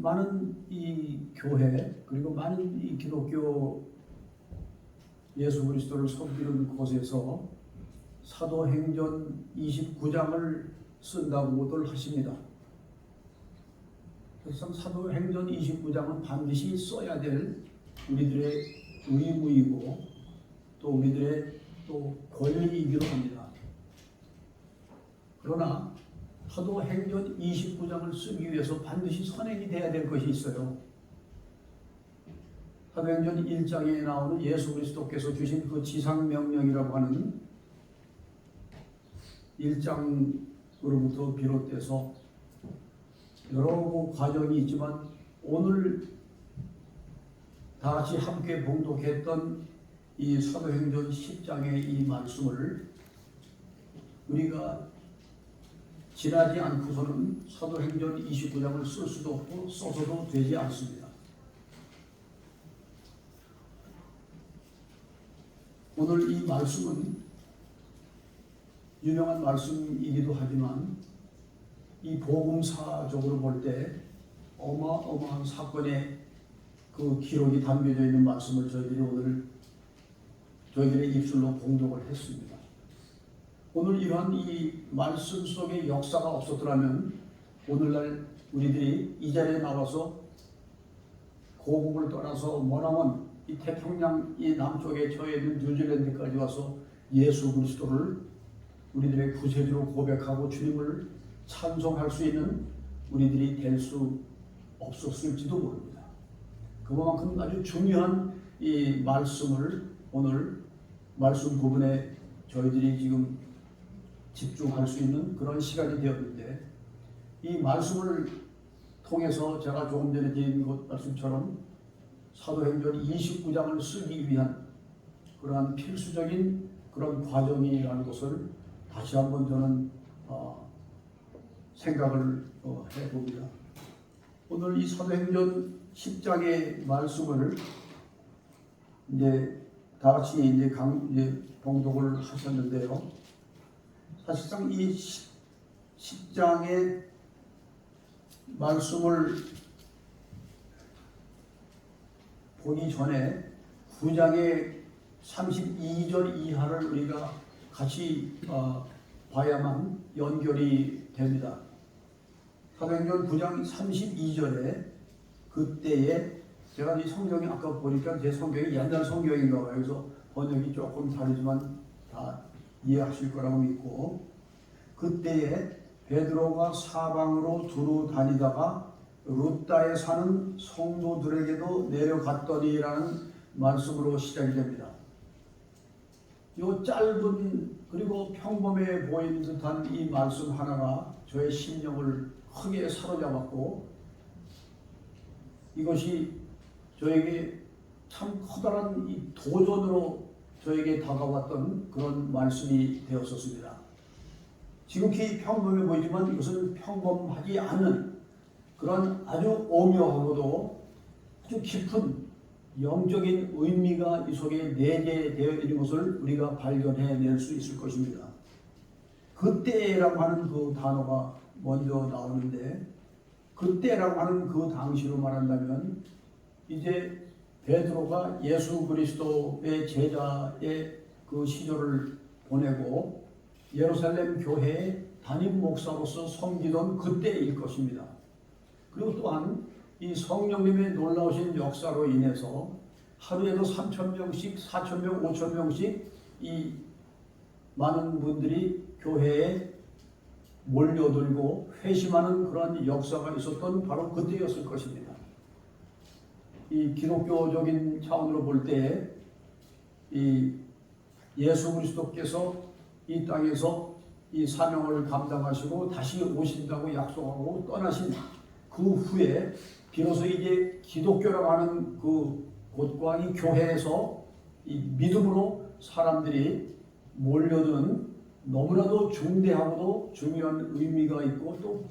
많은 이 교회 그리고 많은 이 기독교 예수 그리스도를 섬기는 곳에서 사도행전 29장을 쓴다고들 하십니다. 그래서 사도행전 29장은 반드시 써야 될 우리들의 의무이고 또 우리들의 또 권리이기도 합니다. 그러나 사도행전 29장을 쓰기 위해서 반드시 선행이 돼야 될 것이 있어요. 사도행전 1장에 나오는 예수 그리스도께서 주신 그 지상명령이라고 하는 1장으로부터 비롯돼서 여러 과정이 있지만 오늘 다 같이 함께 봉독했던 이 사도행전 10장의 이 말씀을 우리가 지나지 않고서는 사도행전 29장을 쓸 수도 없고 써서도 되지 않습니다. 오늘 이 말씀은 유명한 말씀이기도 하지만 이 복음사적으로 볼 때 어마어마한 사건의 그 기록이 담겨져 있는 말씀을 저희들이 오늘 저희들의 입술로 봉독을 했습니다. 오늘 이러한 이 말씀 속에 역사가 없었더라면 오늘날 우리들이 이 자리에 나와서 고국을 떠나서 머나먼 이 태평양 이 남쪽에 처해 있는 뉴질랜드까지 와서 예수 그리스도를 우리들의 구세주로 고백하고 주님을 찬송할 수 있는 우리들이 될 수 없었을지도 모릅니다. 그만큼 아주 중요한 이 말씀을 오늘 말씀 부분에 저희들이 지금 집중할 수 있는 그런 시간이 되었는데 이 말씀을 통해서 제가 조금 전에 드린 것 말씀처럼 사도행전 29장을 쓰기 위한 그러한 필수적인 그런 과정이라는 것을 다시 한번 저는 생각을 해봅니다. 오늘 이 사도행전 10장의 말씀을 이제 다 같이 이제 봉독을 하셨는데요. 사실상 이 10장의 말씀을 보기 전에 9장의 32절 이하를 우리가 같이 봐야만 연결이 됩니다. 사도행전 9장 32절에 그때에 제가 이 성경이 아까 보니까 제 성경이 옛날 성경인가 봐요. 그래서 번역이 조금 다르지만 다 이해하실 거라고 믿고 그때에 베드로가 사방으로 두루 다니다가 루다에 사는 성도들에게도 내려갔더니라는 말씀으로 시작이 됩니다. 이 짧은 그리고 평범해 보이는 듯한 이 말씀 하나가 저의 심령을 크게 사로잡았고 이것이 저에게 참 커다란 이 도전으로 저에게 다가왔던 그런 말씀이 되었었습니다. 지극히 평범해 보이지만 이것은 평범하지 않은 그런 아주 오묘하고도 아주 깊은 영적인 의미가 이 속에 내재되어 있는 것을 우리가 발견해낼 수 있을 것입니다. 그때라고 하는 그 단어가 먼저 나오는데 그때라고 하는 그 당시로 말한다면 이제 베드로가 예수 그리스도의 제자의 그 시절을 보내고 예루살렘 교회의 담임 목사로서 섬기던 그때일 것입니다. 그리고 또한 이 성령님의 놀라우신 역사로 인해서 하루에도 3,000명씩, 4,000명, 5,000명씩 이 많은 분들이 교회에 몰려들고 회심하는 그런 역사가 있었던 바로 그때였을 것입니다. 이 기독교적인 차원으로 볼 때 이 예수 그리스도께서 이 땅에서 이 사명을 감당하시고 다시 오신다고 약속하고 떠나신 그 후에 비로소 이제 기독교라고 하는 그 곳과 이 교회에서 이 믿음으로 사람들이 몰려드는 너무나도 중대하고도 중요한 의미가 있고 또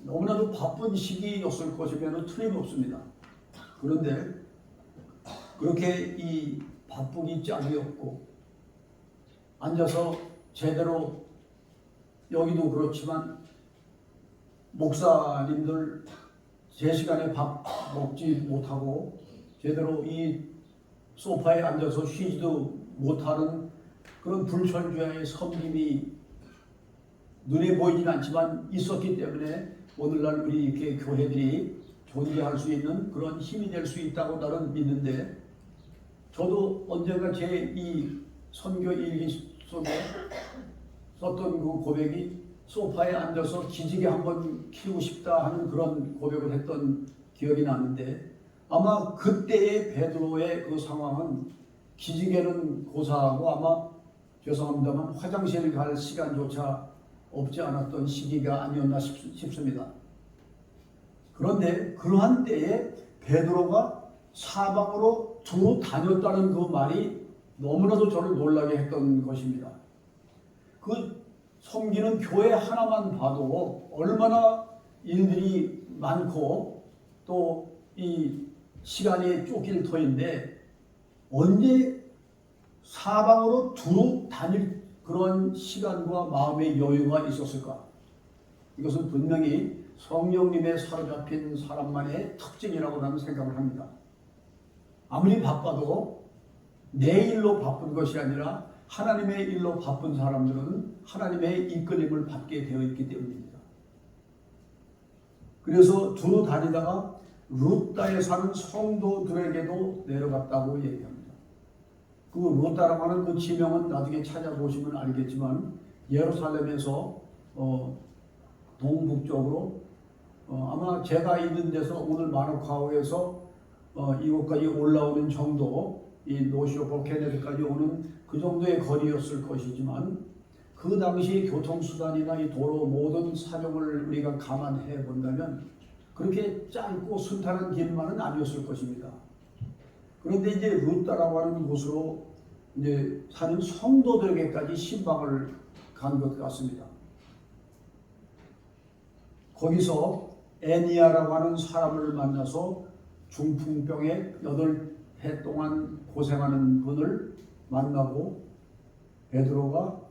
너무나도 바쁜 시기였을 것이면 틀림없습니다. 그런데 그렇게 이 바쁘기 짝이 없고 앉아서 제대로 여기도 그렇지만 목사님들 제 시간에 밥 먹지 못하고 제대로 이 소파에 앉아서 쉬지도 못하는 그런 불철주야의 섬김이 눈에 보이진 않지만 있었기 때문에 오늘날 우리 이렇게 교회들이 존재할 수 있는 그런 힘이 될 수 있다고 나는 믿는데, 저도 언젠가 제 이 선교 일기 속에 썼던 그 고백이 소파에 앉아서 기지개 한번 키우고 싶다 하는 그런 고백을 했던 기억이 나는데, 아마 그때의 베드로의 그 상황은 기지개는 고사하고 아마 죄송합니다만 화장실 갈 시간조차 없지 않았던 시기가 아니었나 싶습니다. 그런데 그러한 때에 베드로가 사방으로 두루 다녔다는 그 말이 너무나도 저를 놀라게 했던 것입니다. 그 섬기는 교회 하나만 봐도 얼마나 일들이 많고 또 이 시간이 쫓길 터인데 언제 사방으로 두루 다닐 그런 시간과 마음의 여유가 있었을까? 이것은 분명히 성령님의 사로잡힌 사람만의 특징이라고 나는 생각을 합니다. 아무리 바빠도 내 일로 바쁜 것이 아니라 하나님의 일로 바쁜 사람들은 하나님의 이끌림을 받게 되어 있기 때문입니다. 그래서 두루 다니다가 루다에 사는 성도들에게도 내려갔다고 얘기합니다. 그 루다라고 하는 그 지명은 나중에 찾아보시면 알겠지만 예루살렘에서 동북쪽으로 아마 제가 있는 데서 오늘 마르카오에서 이곳까지 올라오는 정도, 이 노시오폴 케네드까지 오는 그 정도의 거리였을 것이지만 그 당시 교통수단이나 이 도로 모든 사정을 우리가 감안해 본다면 그렇게 짧고 순탄한 길만은 아니었을 것입니다. 그런데 이제 루다라고 하는 곳으로 이제 사는 성도들에게까지 신방을 간 것 같습니다. 거기서 애니아라고 하는 사람을 만나서 중풍병에 8해 동안 고생하는 분을 만나고 베드로가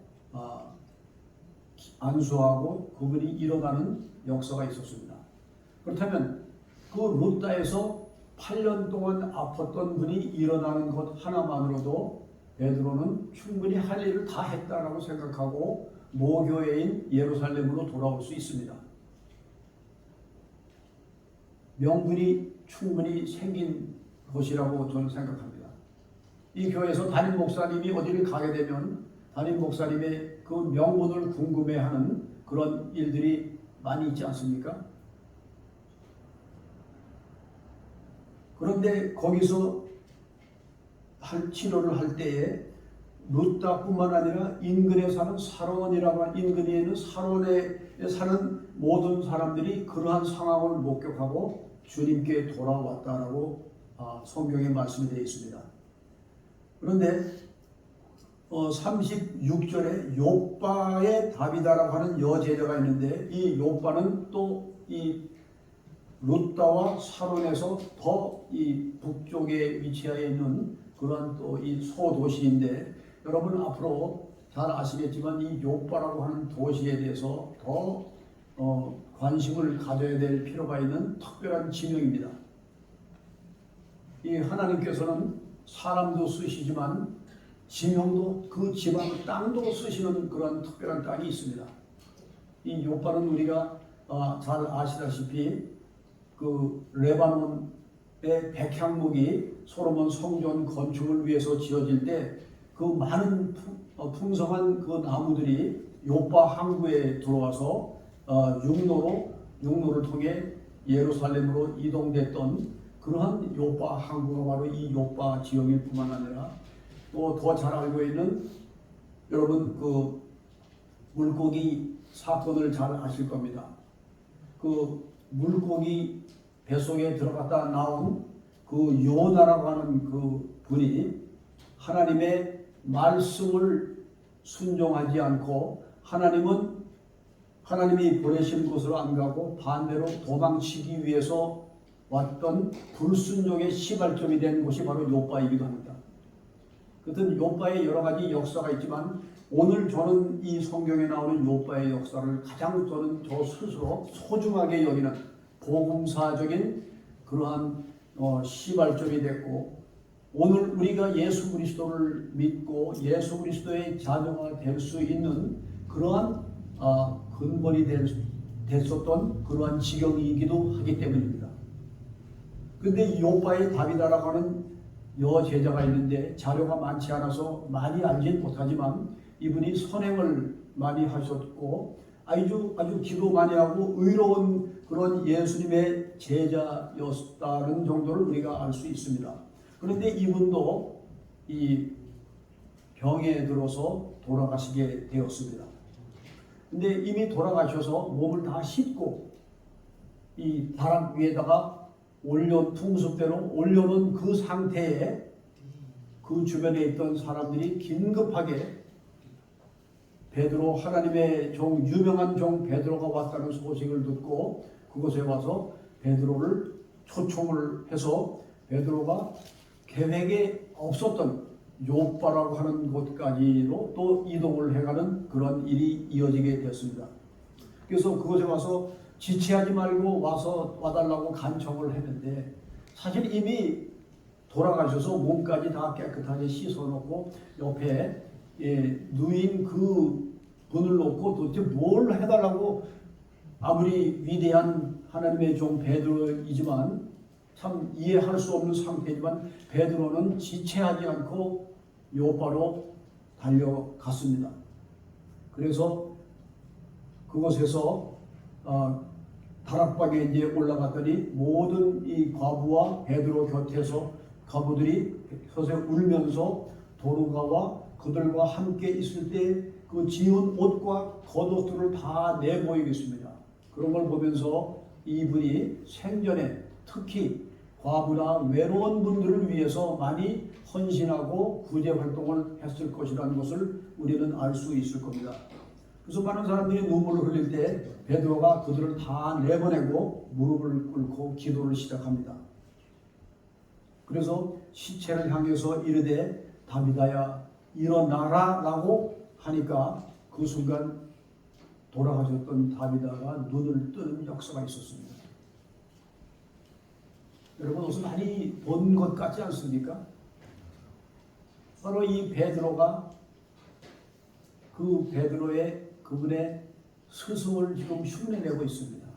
안수하고 그분이 일어나는 역사가 있었습니다. 그렇다면 그 루다에서 8년 동안 아팠던 분이 일어나는 것 하나만으로도 베드로는 충분히 할 일을 다 했다라고 생각하고 모교회인 예루살렘으로 돌아올 수 있습니다. 명분이 충분히 생긴 것이라고 저는 생각합니다. 이 교회에서 담임 목사님이 어디를 가게 되면 담임 목사님의 그 명분을 궁금해하는 그런 일들이 많이 있지 않습니까? 그런데 거기서 치료를 할 때에 루다뿐만 아니라 인근에 사는 사론이라고 하는 인근에는 사론에 사는 모든 사람들이 그러한 상황을 목격하고 주님께 돌아왔다라고 성경에 말씀이 되어 있습니다. 그런데 36절에 욥바의 다비다라고 하는 여제자가 있는데 이 욥바는 또 이 루다와 사론에서 더 이 북쪽에 위치하여 있는 그러한 또 이 소도시인데, 여러분 앞으로 잘 아시겠지만 이 욥바라고 하는 도시에 대해서 더 관심을 가져야 될 필요가 있는 특별한 지명입니다. 이 하나님께서는 사람도 쓰시지만 지명도 그 지방 땅도 쓰시는 그런 특별한 땅이 있습니다. 이 욥바는 우리가 잘 아시다시피 그 레바논의 백향목이 솔로몬 성전 건축을 위해서 지어질 때 그 많은 풍성한 그 나무들이 욥바 항구에 들어와서 육로를 통해 예루살렘으로 이동됐던 그러한 욥바 항구가 바로 이 욥바 지역일 뿐만 아니라 또 더 잘 알고 있는 여러분 그 물고기 사건을 잘 아실 겁니다. 그 물고기 뱃속에 들어갔다 나온 그 요나라고 하는 그 분이 하나님의 말씀을 순종하지 않고 하나님이 보내신 곳으로 안 가고 반대로 도망치기 위해서 왔던 불순종의 시발점이 된 곳이 바로 욥바이기도 합니다. 그것은 욥바의 여러 가지 역사가 있지만 오늘 저는 이 성경에 나오는 욥바의 역사를 가장 저는 저 스스로 소중하게 여기는 복음사적인 그러한 시발점이 됐고, 오늘 우리가 예수 그리스도를 믿고 예수 그리스도의 자녀가 될 수 있는 그러한 근본이 됐었던 그러한 지경이기도 하기 때문입니다. 그런데 요바의 다비다라고 하는 여제자가 있는데 자료가 많지 않아서 많이 알진 못하지만 이분이 선행을 많이 하셨고 아주 기도 많이 하고 의로운 그런 예수님의 제자였다는 정도를 우리가 알 수 있습니다. 그런데 이분도 이 병에 들어서 돌아가시게 되었습니다. 근데 이미 돌아가셔서 몸을 다 씻고 이 다락 위에다가 풍습대로 올려놓은 그 상태에 그 주변에 있던 사람들이 긴급하게 베드로, 하나님의 종, 유명한 종 베드로가 왔다는 소식을 듣고 그곳에 와서 베드로를 초청을 해서 베드로가 계획에 없었던 요빠라고 하는 곳까지로 또 이동을 해가는 그런 일이 이어지게 되었습니다. 그래서 그곳에 와서 지체하지 말고 와달라고 간청을 했는데 사실 이미 돌아가셔서 몸까지 다 깨끗하게 씻어놓고 옆에 누인 그 분을 놓고 도대체 뭘 해달라고 아무리 위대한 하나님의 종 베드로이지만 참 이해할 수 없는 상태지만 베드로는 지체하지 않고 요바로 달려갔습니다. 그래서 그곳에서 다락방에 이제 올라갔더니 모든 이 과부와 베드로 곁에서 과부들이 서서 울면서 도르가와 그들과 함께 있을 때 그 지은 옷과 겉옷들을 다 내보이겠습니다. 그런 걸 보면서 이분이 생전에 특히 과부나 외로운 분들을 위해서 많이 헌신하고 구제 활동을 했을 것이라는 것을 우리는 알 수 있을 겁니다. 그래서 많은 사람들이 눈물을 흘릴 때 베드로가 그들을 다 내보내고 무릎을 꿇고 기도를 시작합니다. 그래서 시체를 향해서 이르되 다비다야 일어나라 라고 하니까 그 순간 돌아가셨던 다비다가 눈을 뜨는 역사가 있었습니다. 여러분 무슨 많이 본 것 같지 않습니까? 바로 이 베드로가 그분의 스승을 지금 흉내내고 있습니다.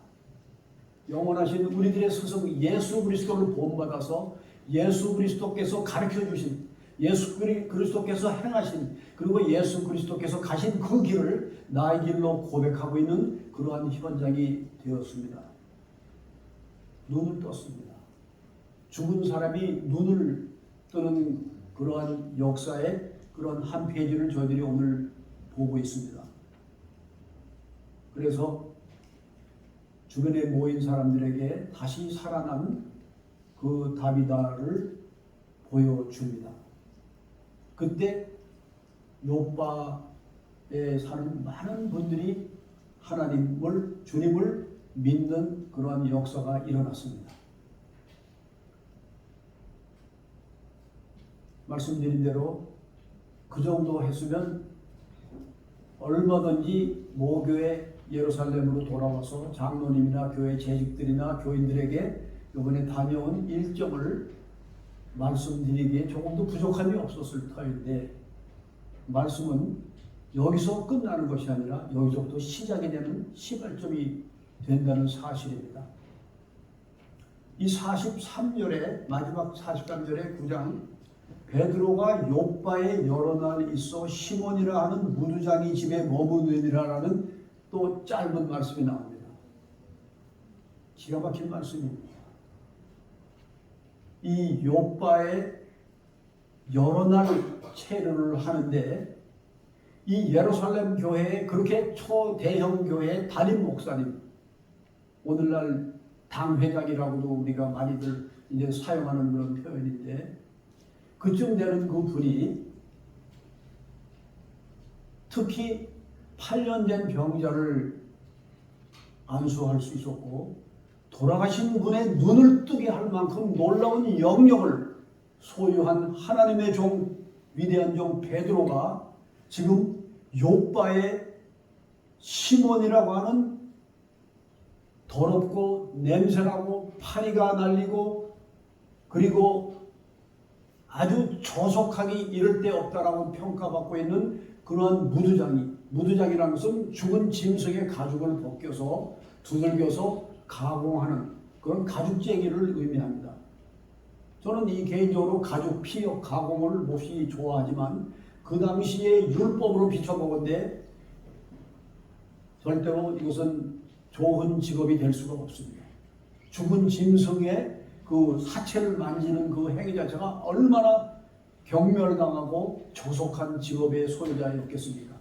영원하신 우리들의 스승 예수 그리스도를 본받아서 예수 그리스도께서 가르쳐 주신 예수 그리스도께서 행하신 그리고 예수 그리스도께서 가신 그 길을 나의 길로 고백하고 있는 그러한 현장이 되었습니다. 눈을 떴습니다. 죽은 사람이 눈을 뜨는 그러한 역사의 그런 한 페이지를 저희들이 오늘 보고 있습니다. 그래서 주변에 모인 사람들에게 다시 살아난 그 다비다를 보여줍니다. 그때 요바에 사는 많은 분들이 주님을 믿는 그러한 역사가 일어났습니다. 말씀드린 대로 그 정도 했으면 얼마든지 모교회 예루살렘으로 돌아와서 장로님이나 교회 재직들이나 교인들에게 이번에 다녀온 일정을 말씀드리기에 조금도 부족함이 없었을 터인데 말씀은 여기서 끝나는 것이 아니라 여기서부터 시작이 되는 시발점이 된다는 사실입니다. 이 43절에 마지막 43절의 9장 베드로가 요바에 여러 날 있어 시몬이라 하는 무두장이 집에 머무느니라라는 또 짧은 말씀이 나옵니다. 기가 막힌 말씀입니다. 이 요바에 여러 날 체류를 하는데 이 예루살렘 교회에 그렇게 초대형 교회의 담임 목사님, 오늘날 당회장이라고도 우리가 많이들 이제 사용하는 그런 표현인데 그쯤 되는 그 분이 특히 8년 된 병자를 안수할 수 있었고 돌아가신 분의 눈을 뜨게 할 만큼 놀라운 영역을 소유한 하나님의 종, 위대한 종 베드로가 지금 요바의 시몬이라고 하는 더럽고 냄새나고 파리가 날리고 그리고 아주 조속하기 이를 데 없다라고 평가받고 있는 그러한 무두장이라는 것은 죽은 짐승의 가죽을 벗겨서 두들겨서 가공하는 그런 가죽쟁이를 의미합니다. 저는 이 개인적으로 가죽 피혁 가공을 몹시 좋아하지만 그 당시에 율법으로 비춰보건대 절대로 이것은 좋은 직업이 될 수가 없습니다. 죽은 짐승의 그 사체를 만지는 그 행위 자체가 얼마나 경멸당하고 조속한 직업의 소유자였겠습니까?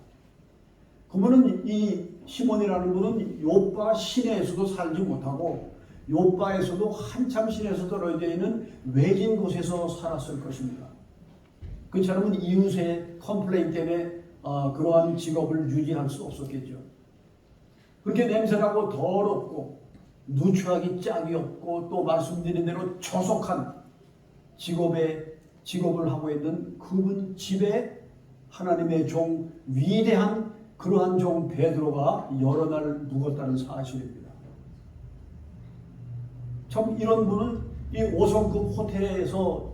그러면 이 시몬이라는 분은 욥바 시내에서도 살지 못하고 욥바에서도 한참 시내에서 떨어져 있는 외진 곳에서 살았을 것입니다. 그 사람은 이웃의 컴플레인 때문에 그러한 직업을 유지할 수 없었겠죠. 그렇게 냄새나고 더럽고 누추하기 짝이 없고 또 말씀드린 대로 조속한 직업을 하고 있는 그분 집에 하나님의 종 위대한 그러한 종 베드로가 여러 날 묵었다는 사실입니다. 참 이런 분은 이 5성급 호텔에서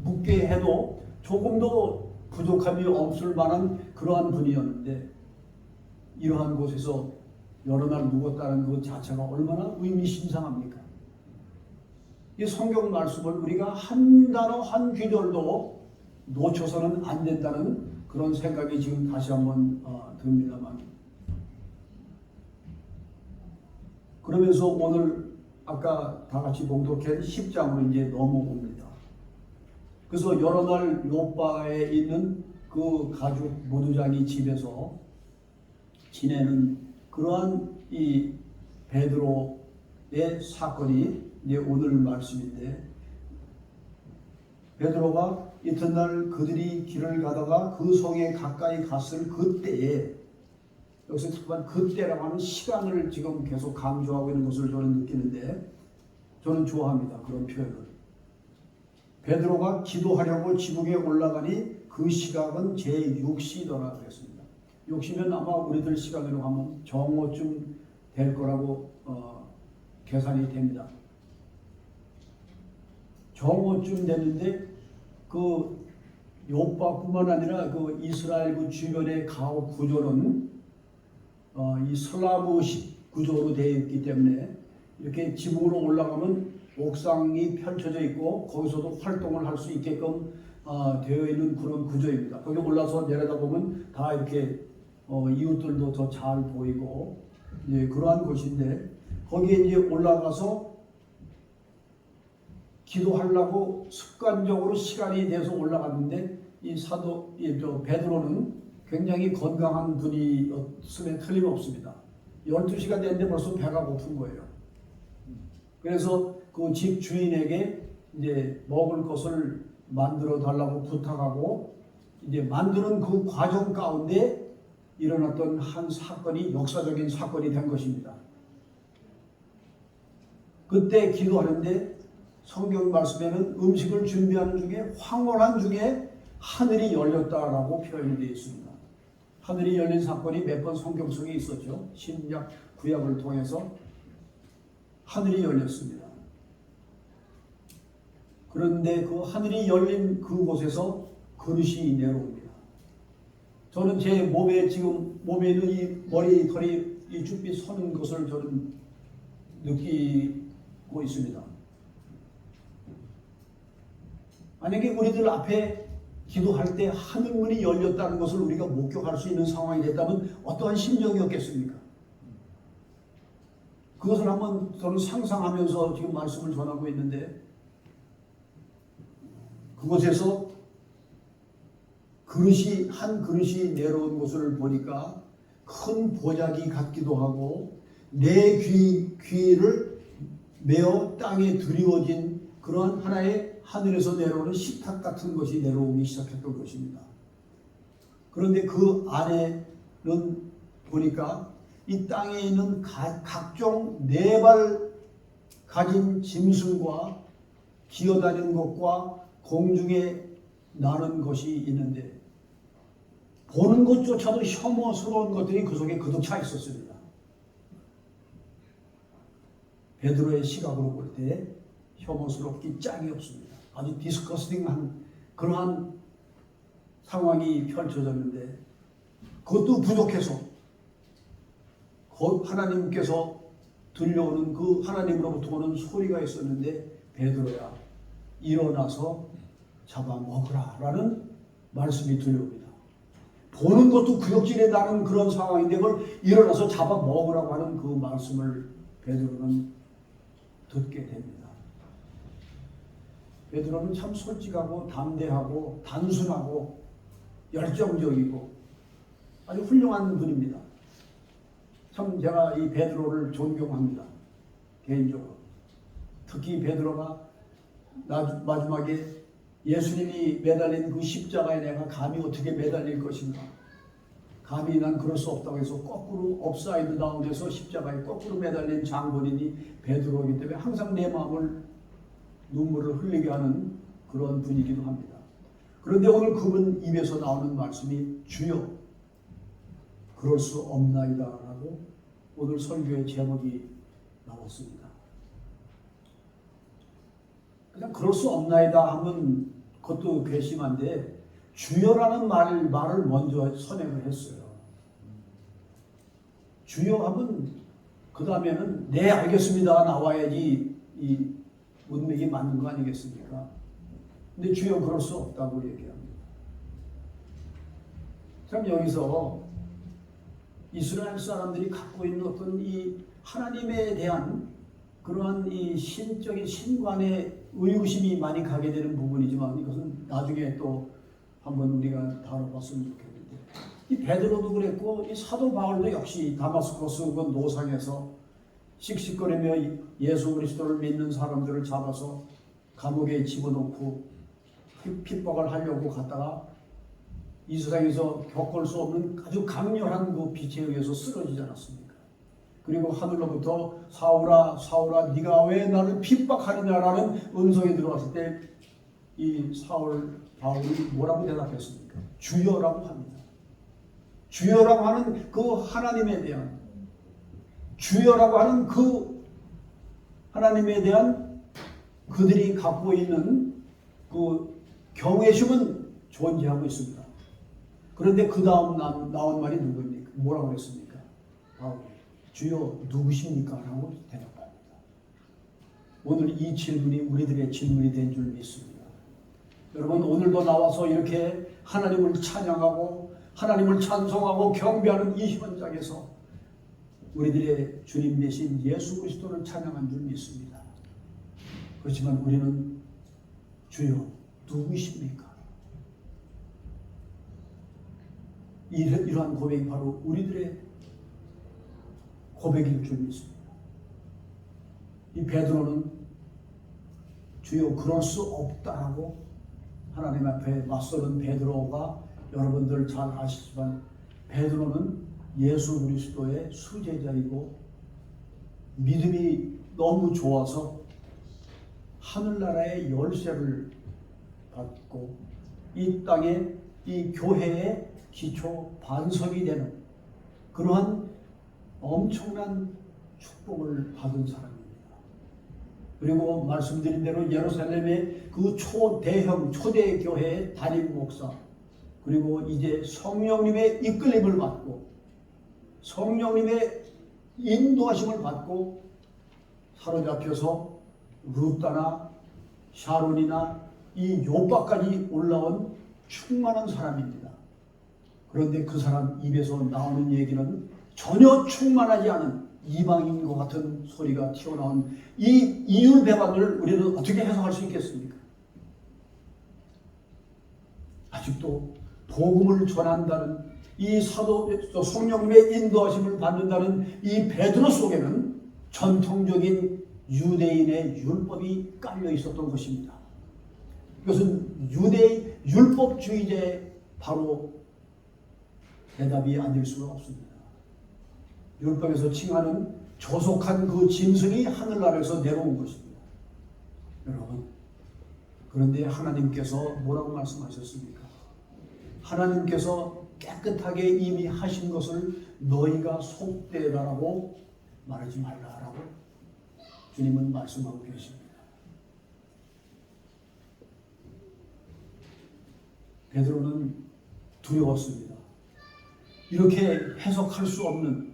묵게 해도 조금도 부족함이 없을 만한 그러한 분이었는데 이러한 곳에서 여러 날 묵었다는 것 자체가 얼마나 의미심장합니까? 이 성경 말씀을 우리가 한 단어 한 귀절도 놓쳐서는 안 된다는 그런 생각이 지금 다시 한번 듭니다만, 그러면서 오늘 아까 다 같이 봉독한 10장으로 이제 넘어옵니다. 그래서 여러 날 욥바에 있는 그 가죽 무두장이 집에서 지내는 그러한 이 베드로의 사건이 이제 오늘 말씀인데, 베드로가 이튿날 그들이 길을 가다가 그 성에 가까이 갔을 그때에, 여기서 잠깐 그때라고 하는 시간을 지금 계속 강조하고 있는 것을 저는 느끼는데 저는 좋아합니다. 그런 표현을. 베드로가 기도하려고 지붕에 올라가니 그 시각은 제6시더라 그랬습니다. 6시면 아마 우리들 시간으로 하면 정오쯤 될 거라고 계산이 됩니다. 정오쯤 됐는데 그 욥바뿐만 아니라 그 이스라엘 그 주변의 가옥 구조는 이 슬라브식 구조로 되어 있기 때문에 이렇게 지붕으로 올라가면 옥상이 펼쳐져 있고 거기서도 활동을 할 수 있게끔 되어 있는 그런 구조입니다. 거기 올라서 내려다보면 다 이렇게 이웃들도 더 잘 보이고 그러한 곳인데, 거기에 이제 올라가서 기도하려고 습관적으로 시간이 돼서 올라갔는데 이 베드로는 굉장히 건강한 분이었음에 틀림없습니다. 12시가 됐는데 벌써 배가 고픈 거예요. 그래서 그 집 주인에게 이제 먹을 것을 만들어 달라고 부탁하고, 이제 만드는 그 과정 가운데 일어났던 한 사건이 역사적인 사건이 된 것입니다. 그때 기도하는데 성경 말씀에는 음식을 준비하는 중에 황홀한 중에 하늘이 열렸다라고 표현이 되어 있습니다. 하늘이 열린 사건이 몇 번 성경 속에 있었죠. 신약, 구약을 통해서 하늘이 열렸습니다. 그런데 그 하늘이 열린 그곳에서 그릇이 내려옵니다. 저는 제 몸에 있는 이 머리털이 이 쭈삣 서는 것을 저는 느끼고 있습니다. 만약에 우리들 앞에 기도할 때 하늘문이 열렸다는 것을 우리가 목격할 수 있는 상황이 됐다면 어떠한 심정이었겠습니까? 그것을 한번 저는 상상하면서 지금 말씀을 전하고 있는데, 그곳에서 한 그릇이 내려온 것을 보니까 큰 보자기 같기도 하고 내 귀를 메어 땅에 드리워진 그런 하나의 하늘에서 내려오는 식탁 같은 것이 내려오기 시작했던 것입니다. 그런데 그 안에는 보니까 이 땅에 있는 각종 4발 가진 짐승과 기어다니는 것과 공중에 나는 것이 있는데, 보는 것조차도 혐오스러운 것들이 그 속에 그득 차 있었습니다. 베드로의 시각으로 볼 때 혐오스럽기 짝이 없습니다. 아주 디스커스팅한 그러한 상황이 펼쳐졌는데 그것도 부족해서 하나님께서 들려오는 그 하나님으로부터 오는 소리가 있었는데 베드로야 일어나서 잡아먹으라 라는 말씀이 들려옵니다. 보는 것도 구역질에 나는 그런 상황인데 그걸 일어나서 잡아먹으라고 하는 그 말씀을 베드로는 듣게 됩니다. 베드로는 참 솔직하고 담대하고 단순하고 열정적이고 아주 훌륭한 분입니다. 참 제가 이 베드로를 존경합니다. 개인적으로. 특히 베드로가 마지막에 예수님이 매달린 그 십자가에 내가 감히 어떻게 매달릴 것인가. 감히 난 그럴 수 없다고 해서 거꾸로 업사이드 다운해서 십자가에 거꾸로 매달린 장본인이 베드로이기 때문에 항상 내 마음을 눈물을 흘리게 하는 그런 분이기도 합니다. 그런데 오늘 그분 입에서 나오는 말씀이 주여 그럴 수 없나이다 라고 오늘 설교의 제목이 나왔습니다. 그냥 그럴 수 없나이다 하면 그것도 괘씸한데 주여라는 말을 먼저 선행을 했어요. 주여 하면 그 다음에는 네 알겠습니다가 나와야지 이 문맥이 맞는 거 아니겠습니까? 근데 주여 그럴 수 없다고 얘기합니다. 참 여기서 이스라엘 사람들이 갖고 있는 어떤 이 하나님에 대한 그러한 이 신적인 신관의 의구심이 많이 가게 되는 부분이지만 이것은 나중에 또 한번 우리가 다뤄봤으면 좋겠는데 이 베드로도 그랬고 이 사도 바울도 역시 다마스커스 그 노상에서 씩씩거리며 예수 그리스도를 믿는 사람들을 잡아서 감옥에 집어넣고 핍박을 하려고 갔다가 이 세상에서 겪을 수 없는 아주 강렬한 그 빛에 의해서 쓰러지지 않았습니까? 그리고 하늘로부터 사울아 사울아 네가 왜 나를 핍박하느냐라는 음성이 들어왔을 때 이 바울이 뭐라고 대답했습니까? 주여라고 합니다. 주여라고 하는 그 하나님에 대한 주여라고 하는 그 하나님에 대한 그들이 갖고 있는 그 경외심은 존재하고 있습니다. 그런데 그 다음 나온 말이 누구입니까? 뭐라고 했습니까? 주여 누구십니까? 라고 대답합니다. 오늘 이 질문이 우리들의 질문이 된 줄 믿습니다. 여러분 오늘도 나와서 이렇게 하나님을 찬양하고 하나님을 찬송하고 경배하는 이 현장에서 우리들의 주님 되신 예수 그리스도를 찬양한 줄 믿습니다. 그렇지만 우리는 주여 누구십니까? 이러한 고백이 바로 우리들의 고백일 줄 믿습니다. 이 베드로는 주여 그럴 수 없다라고 하나님 앞에 맞서는 베드로가 여러분들 잘 아시지만 베드로는 예수 그리스도의 수제자이고 믿음이 너무 좋아서 하늘나라의 열쇠를 받고 이 땅에 이 교회의 기초 반석이 되는 그러한 엄청난 축복을 받은 사람입니다. 그리고 말씀드린 대로 예루살렘의 그 초대형 초대 교회의 담임 목사 그리고 이제 성령님의 이끌림을 받고 성령님의 인도하심을 받고 사로잡혀서 루따나 샤론이나 이 요바까지 올라온 충만한 사람입니다. 그런데 그 사람 입에서 나오는 얘기는 전혀 충만하지 않은 이방인 것 같은 소리가 튀어나온 이 이율배반을 우리는 어떻게 해석할 수 있겠습니까? 아직도 복음을 전한다는 이 성령님의 인도하심을 받는다는 이 베드로 속에는 전통적인 유대인의 율법이 깔려 있었던 것입니다. 이것은 유대인 율법주의자의 바로 대답이 아닐 수가 없습니다. 율법에서 칭하는 조속한 그 짐승이 하늘나라에서 내려온 것입니다. 여러분, 그런데 하나님께서 뭐라고 말씀하셨습니까? 하나님께서 깨끗하게 이미 하신 것을 너희가 속되다라고 말하지 말라라고 주님은 말씀하고 계십니다. 베드로는 두려웠습니다. 이렇게 해석할 수 없는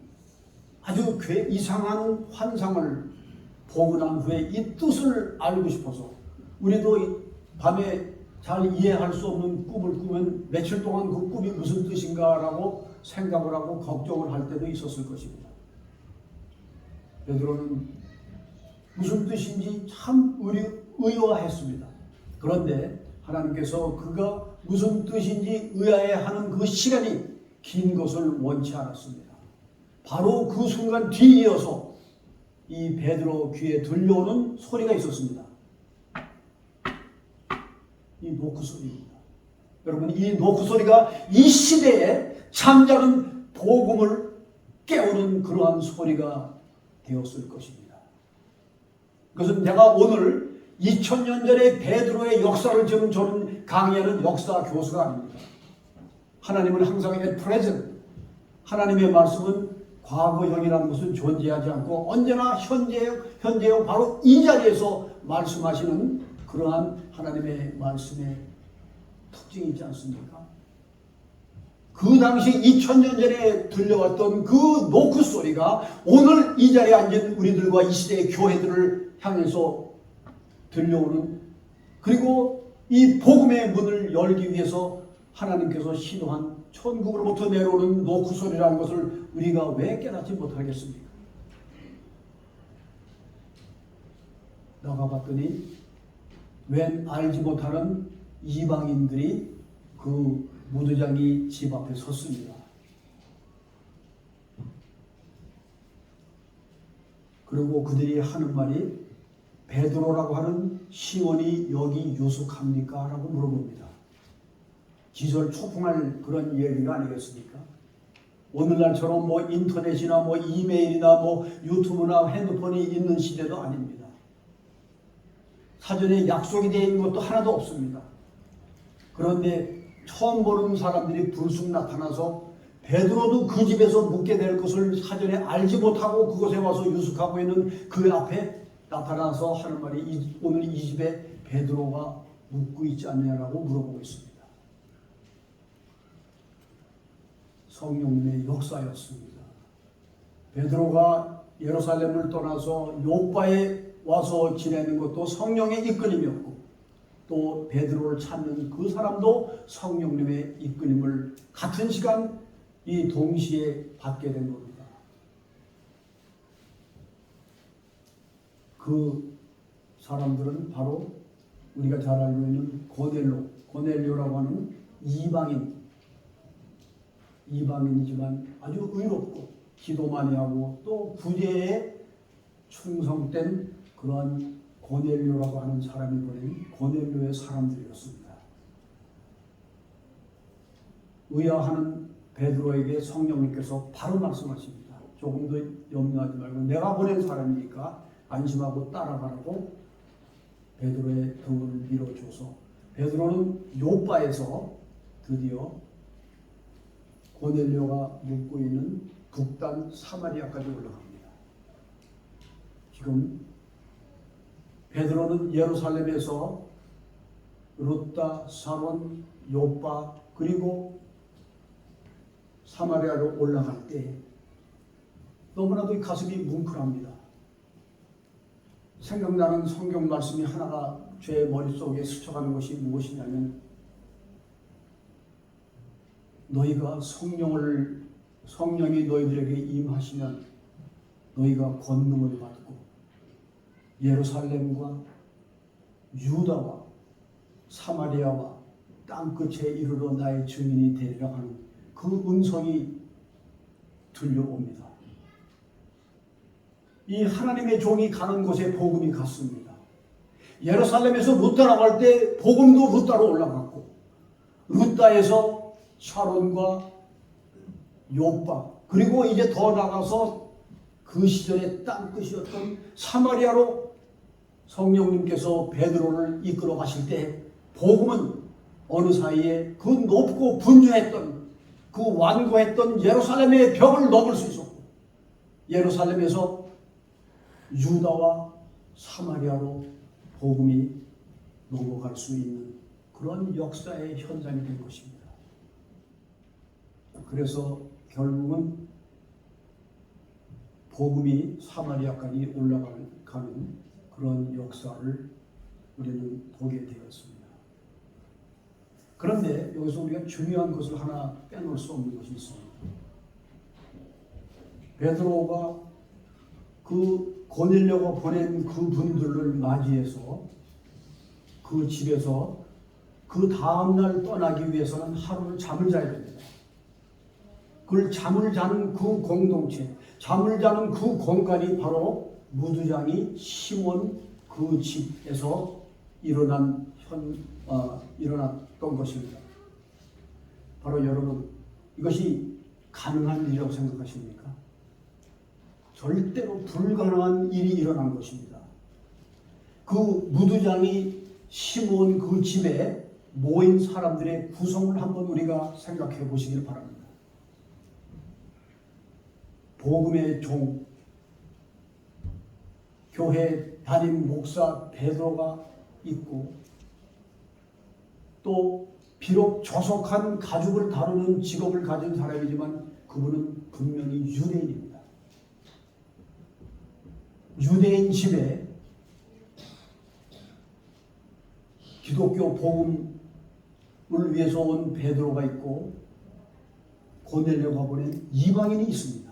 아주 이상한 환상을 보고 난 후에 이 뜻을 알고 싶어서 우리도 밤에 잘 이해할 수 없는 꿈을 꾸면 며칠 동안 그 꿈이 무슨 뜻인가라고 생각을 하고 걱정을 할 때도 있었을 것입니다. 베드로는 무슨 뜻인지 참 의아했습니다. 그런데 하나님께서 그가 무슨 뜻인지 의아해하는 그 시간이 긴 것을 원치 않았습니다. 바로 그 순간 뒤이어서 이 베드로 귀에 들려오는 소리가 있었습니다. 이 노크 소리입니다. 여러분, 이 노크 소리가 이 시대에 잠자는 복음을 깨우는 그러한 소리가 되었을 것입니다. 그것은 내가 오늘 2000년 전에 베드로의 역사를 지금 저는 강의하는 역사 교수가 아닙니다. 하나님은 항상 at present, 하나님의 말씀은 과거형이라는 것은 존재하지 않고 언제나 현재형 바로 이 자리에서 말씀하시는 그러한 하나님의 말씀의 특징이 있지 않습니까? 그 당시 2000년 전에 들려왔던 그 노크 소리가 오늘 이 자리에 앉은 우리들과 이 시대의 교회들을 향해서 들려오는, 그리고 이 복음의 문을 열기 위해서 하나님께서 시도한 천국으로부터 내려오는 노크 소리라는 것을 우리가 왜 깨닫지 못하겠습니까? 나가봤더니 웬 알지 못하는 이방인들이 그 무드장이 집 앞에 섰습니다. 그리고 그들이 하는 말이 베드로라고 하는 시몬이 여기 유숙합니까? 라고 물어봅니다. 기절초풍할 그런 얘기가 아니겠습니까? 오늘날처럼 뭐 인터넷이나 뭐 이메일이나 뭐 유튜브나 핸드폰이 있는 시대도 아닙니다. 사전에 약속이 되어 있는 것도 하나도 없습니다. 그런데 처음 보는 사람들이 불쑥 나타나서 베드로도 그 집에서 묵게 될 것을 사전에 알지 못하고 그곳에 와서 유숙하고 있는 그 앞에 나타나서 하는 말이 오늘 이 집에 베드로가 묵고 있지 않냐라고 물어보고 있습니다. 성령님의 역사였습니다. 베드로가 예루살렘을 떠나서 요바에 와서 지내는 것도 성령의 이끌림이었고 또 베드로를 찾는 그 사람도 성령님의 이끌림을 같은 시간 이 동시에 받게 된 겁니다. 그 사람들은 바로 우리가 잘 알고 있는 고넬료라고 하는 이방인이지만 아주 의롭고 기도 많이 하고 또 구제에 충성된 그러한 고넬료라고 하는 사람이 보낸 고넬료의 사람들이었습니다. 의아하는 베드로에게 성령님께서 바로 말씀하십니다. 조금도 염려하지 말고 내가 보낸 사람이니까 안심하고 따라가라고 베드로의 등을 밀어줘서 베드로는 요바에서 드디어 고넬료가 묵고 있는 북단 사마리아까지 올라갑니다. 지금 베드로는 예루살렘에서 루다, 사론, 요바 그리고 사마리아로 올라갈 때 너무나도 가슴이 뭉클합니다. 생각나는 성경 말씀이 하나가 제 머릿속에 스쳐가는 것이 무엇이냐면 너희가 성령이 너희들에게 임하시면 너희가 권능을 받고 예루살렘과 유다와 사마리아와 땅끝에 이르러 나의 증인이 되리라 하는 그 음성이 들려옵니다. 이 하나님의 종이 가는 곳에 복음이 갔습니다. 예루살렘에서 루다라고 할 때 복음도 루다로 올라갔고 루다에서 샤론과 요바 그리고 이제 더 나가서 그 시절의 땅끝이었던 사마리아로 성령님께서 베드로를 이끌어 가실 때 복음은 어느 사이에 그 높고 분주했던 그 완고했던 예루살렘의 벽을 넘을 수 있었고 예루살렘에서 유다와 사마리아로 복음이 넘어갈 수 있는 그런 역사의 현장이 된 것입니다. 그래서 결국은 복음이 사마리아까지 올라가는 그런 역사를 우리는 보게 되었습니다. 그런데 여기서 우리가 중요한 것을 하나 빼놓을 수 없는 것이 있습니다. 베드로가 그 고넬료가 보낸 그 분들을 맞이해서 그 집에서 그 다음날 떠나기 위해서는 하루를 잠을 자야 됩니다. 그걸 잠을 자는 그 공동체, 잠을 자는 그 공간이 바로 무두장이 시몬 그 집에서 일어났던 것입니다. 바로 여러분, 이것이 가능한 일이라고 생각하십니까? 절대로 불가능한 일이 일어난 것입니다. 그 무두장이 시몬 그 집에 모인 사람들의 구성을 한번 우리가 생각해 보시길 바랍니다. 복음의 종, 교회 담임 목사 베드로가 있고, 또 비록 조속한 가죽을 다루는 직업을 가진 사람이지만 그분은 분명히 유대인입니다. 유대인 집에 기독교 복음을 위해서 온 베드로가 있고 고넬료가 보낸 이방인이 있습니다.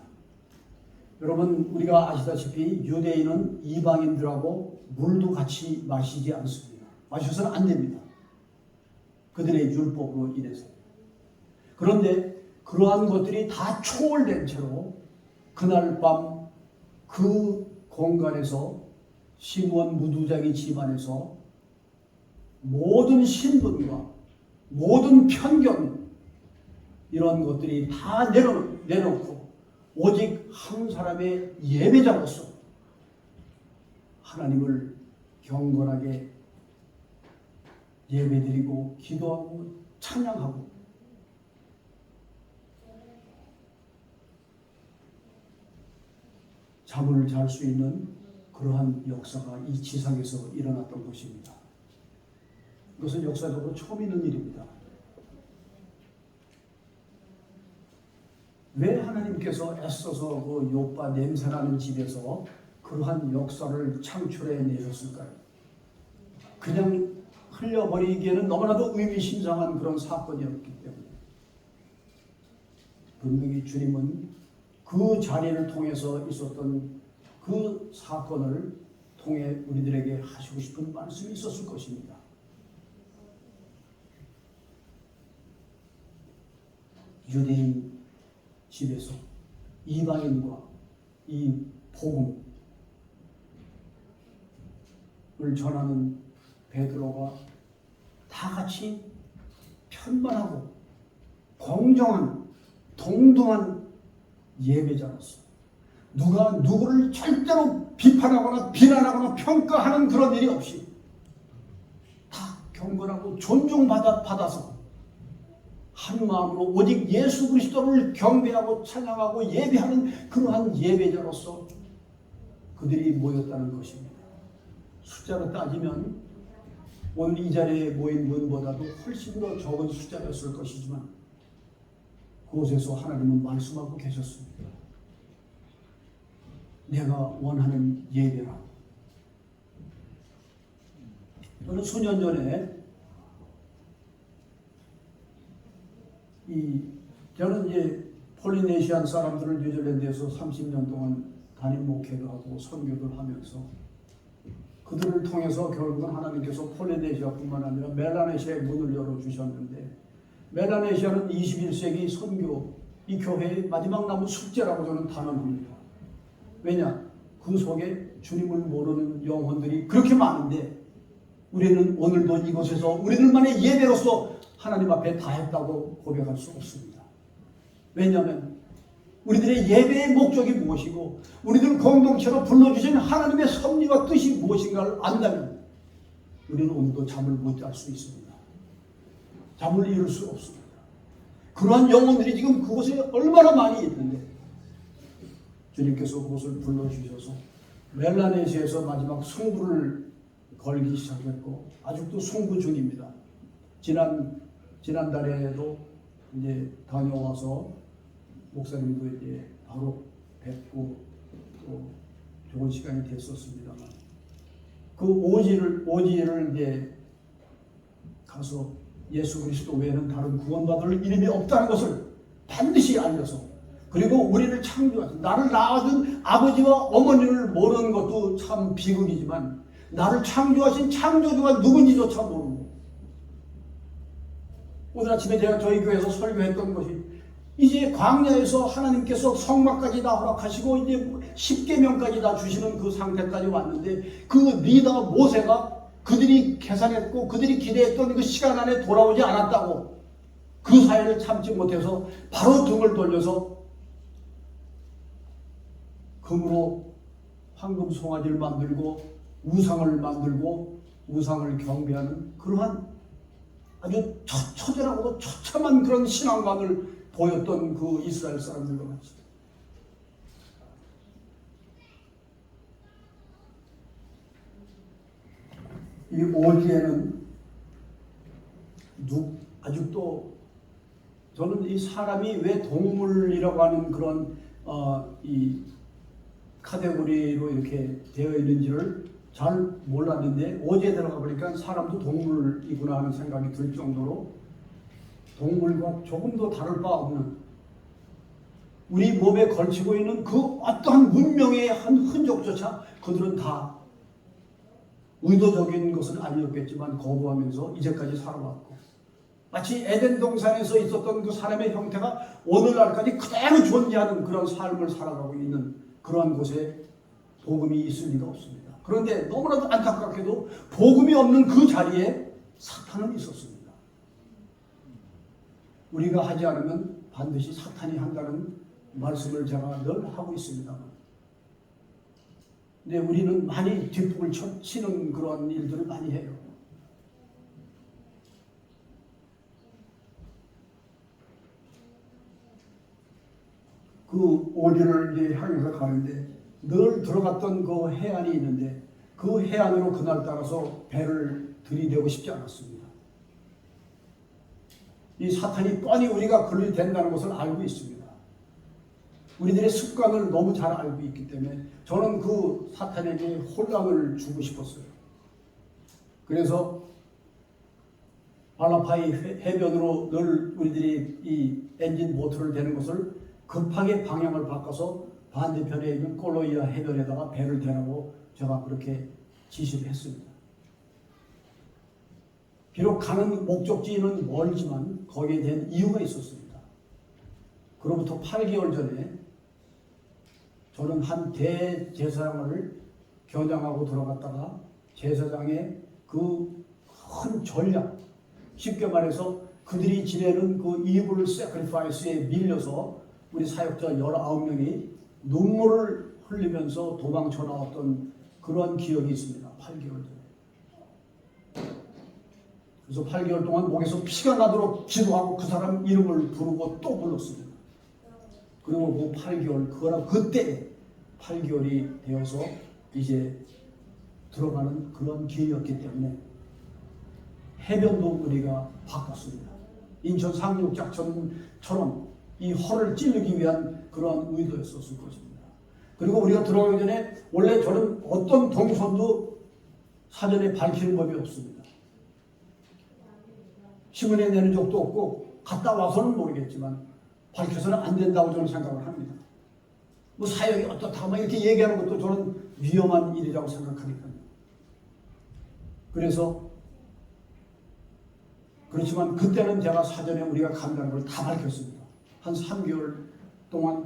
여러분, 우리가 아시다시피 유대인은 이방인들하고 물도 같이 마시지 않습니다. 마셔서는 안 됩니다. 그들의 율법으로 인해서. 그런데 그러한 것들이 다 초월된 채로 그날 밤 그 공간에서 시몬 무두장의 집안에서 모든 신분과 모든 편견 이런 것들이 다 내놓고 오직 한 사람의 예배자로서 하나님을 경건하게 예배드리고 기도하고 찬양하고 잠을 잘 수 있는 그러한 역사가 이 지상에서 일어났던 것입니다. 이것은 역사적으로 처음 있는 일입니다. 왜 하나님께서 애써서 그 욥바 냄새나는 집에서 그러한 역사를 창출해 내셨을까요? 그냥 흘려버리기에는 너무나도 의미심장한 그런 사건이었기 때문에 분명히 주님은 그 자리를 통해서 있었던 그 사건을 통해 우리들에게 하시고 싶은 말씀이 있었을 것입니다. 유대인 집에서 이방인과 이 복음을 전하는 베드로가 다 같이 편만하고 공정한 동등한 예배자로서 누가 누구를 절대로 비판하거나 비난하거나 평가하는 그런 일이 없이 다 경건하고 존중받아서 한 마음으로 오직 예수 그리스도를 경배하고 찬양하고 예배하는 그러한 예배자로서 그들이 모였다는 것입니다. 숫자로 따지면 오늘 이 자리에 모인 분보다도 훨씬 더 적은 숫자였을 것이지만 그곳에서 하나님은 말씀하고 계셨습니다. 내가 원하는 예배라. 저는 수년 전에 저는 이제 폴리네시안 사람들을 뉴질랜드에서 30년 동안 담임 목회도 하고 선교도 하면서 그들을 통해서 결국은 하나님께서 폴리네시아뿐만 아니라 멜라네시아의 문을 열어주셨는데, 멜라네시아는 21세기 선교 이 교회의 마지막 남은 숙제라고 저는 단언합니다. 왜냐? 그 속에 주님을 모르는 영혼들이 그렇게 많은데 우리는 오늘도 이곳에서 우리들만의 예배로서 하나님 앞에 다 했다고 고백할 수 없습니다. 왜냐하면 우리들의 예배의 목적이 무엇이고 우리들 공동체로 불러주신 하나님의 섭리와 뜻이 무엇인가를 안다면 우리는 오늘도 잠을 못 잘 수 있습니다. 잠을 이룰 수 없습니다. 그러한 영혼들이 지금 그곳에 얼마나 많이 있는데 주님께서 그곳을 불러주셔서 멜라네시아에서 마지막 승부를 걸기 시작했고 아직도 승부 중입니다. 지난달에도 이제 다녀와서 목사님도 이제 바로 뵙고 또 좋은 시간이 됐었습니다만 그 오지를 이제 가서 예수 그리스도 외에는 다른 구원받을 이름이 없다는 것을 반드시 알려서 그리고 우리를 창조하신 나를 낳아준 아버지와 어머니를 모르는 것도 참 비극이지만 나를 창조하신 창조주가 누군지조차 모르고 오늘 아침에 제가 저희 교회에서 설교했던 것이 이제 광야에서 하나님께서 성막까지 다 허락하시고 이제 10계명까지 다 주시는 그 상태까지 왔는데 그 리더 모세가 그들이 계산했고 그들이 기대했던 그 시간 안에 돌아오지 않았다고 그 사회를 참지 못해서 바로 등을 돌려서 금으로 황금 송아지를 만들고 우상을 만들고 우상을 경배하는 그러한 아주 처절하고도 처참한 그런 신앙관을 보였던 그 이스라엘 사람들과 같이 이 오지에는 아직도 저는 이 사람이 왜 동물이라고 하는 그런 이 카테고리로 이렇게 되어 있는지를 잘 몰랐는데 오지에 들어가 보니까 사람도 동물이구나 하는 생각이 들 정도로 동물과 조금도 다를 바 없는 우리 몸에 걸치고 있는 그 어떠한 문명의 한 흔적조차 그들은 다 의도적인 것은 아니었겠지만 거부하면서 이제까지 살아왔고 마치 에덴 동산에서 있었던 그 사람의 형태가 오늘날까지 그대로 존재하는 그런 삶을 살아가고 있는 그러한 곳에 복음이 있을 리가 없습니다. 그런데 너무나도 안타깝게도 복음이 없는 그 자리에 사탄은 있었습니다. 우리가 하지 않으면 반드시 사탄이 한다는 말씀을 제가 늘 하고 있습니다만 근데 우리는 많이 뒷북을 치는 그런 일들을 많이 해요. 그 오리를 이제 향해서 가는데 늘 들어갔던 그 해안이 있는데 그 해안으로 그날따라서 배를 들이대고 싶지 않았습니다. 이 사탄이 뻔히 우리가 걸릴 된다는 것을 알고 있습니다. 우리들의 습관을 너무 잘 알고 있기 때문에 저는 그 사탄에게 혼란을 주고 싶었어요. 그래서 발라파이 해변으로 늘 우리들이 이 엔진 모터를 대는 것을 급하게 방향을 바꿔서 반대편에 있는 콜로이아 해변에다가 배를 대라고 제가 그렇게 지시를 했습니다. 비록 가는 목적지는 멀지만 거기에 대한 이유가 있었습니다. 그로부터 8개월 전에 저는 한 대제사장을 겨냥하고 들어갔다가 제사장의 그 큰 전략, 쉽게 말해서 그들이 지내는 그 이블 세크리파이스에 밀려서 우리 사역자 19명이 눈물을 흘리면서 도망쳐 나왔던 그러한 기억이 있습니다. 8개월 전에. 그래서 8개월 동안 목에서 피가 나도록 기도하고 그 사람 이름을 부르고 또 불렀습니다. 그리고 그 8개월, 그때 8개월이 되어서 이제 들어가는 그런 기회였기 때문에 해변도 우리가 바꿨습니다. 인천 상륙작전처럼 이 허를 찌르기 위한 그런 의도였었을 것입니다. 그리고 우리가 들어가기 전에 원래 저는 어떤 동선도 사전에 밝히는 법이 없습니다. 신문에 내는 적도 없고 갔다 와서는 모르겠지만 밝혀서는 안 된다고 저는 생각을 합니다. 뭐 사역이 어떻다 막 이렇게 얘기하는 것도 저는 위험한 일이라고 생각하니까요. 그렇지만 그때는 제가 사전에 우리가 간다는 걸 다 밝혔습니다. 한 3개월 동안